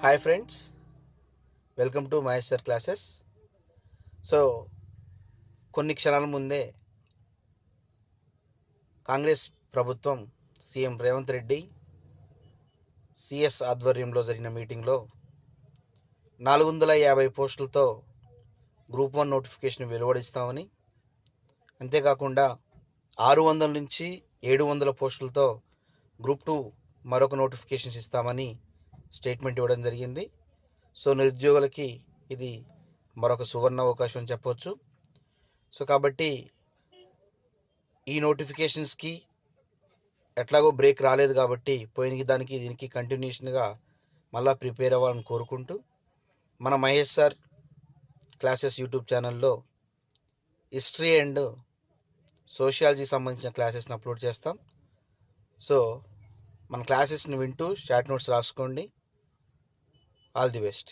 Hi friends, welcome to Maheshwar classes. So కొన్ని క్షణాల ముందే కాంగ్రెస్ ప్రభుత్వం సీఎం రేవంత్ రెడ్డి సిఎస్ ఆధ్వర్యంలో జరిగిన మీటింగ్లో 450 పోస్టులతో గ్రూప్ 1 నోటిఫికేషన్ వెలువడిస్తామని, అంతేకాకుండా 600 నుంచి 700 పోస్టులతో గ్రూప్ 2 మరొక నోటిఫికేషన్స్ ఇస్తామని స్టేట్మెంట్ ఇవ్వడం జరిగింది. సో నిరుద్యోగులకి ఇది మరొక సువర్ణ అవకాశం అని చెప్పవచ్చు. సో కాబట్టి ఈ నోటిఫికేషన్స్కి ఎట్లాగో బ్రేక్ రాలేదు కాబట్టి పోయిన దానికి దీనికి కంటిన్యూషన్గా మళ్ళీ ప్రిపేర్ అవ్వాలని కోరుకుంటూ మన మహేష్ సార్ క్లాసెస్ యూట్యూబ్ ఛానల్లో హిస్టరీ అండ్ సోషియాలజీ సంబంధించిన క్లాసెస్ని అప్లోడ్ చేస్తాం. సో మన క్లాసెస్ని వింటూ షార్ట్ నోట్స్ రాసుకోండి. All the best.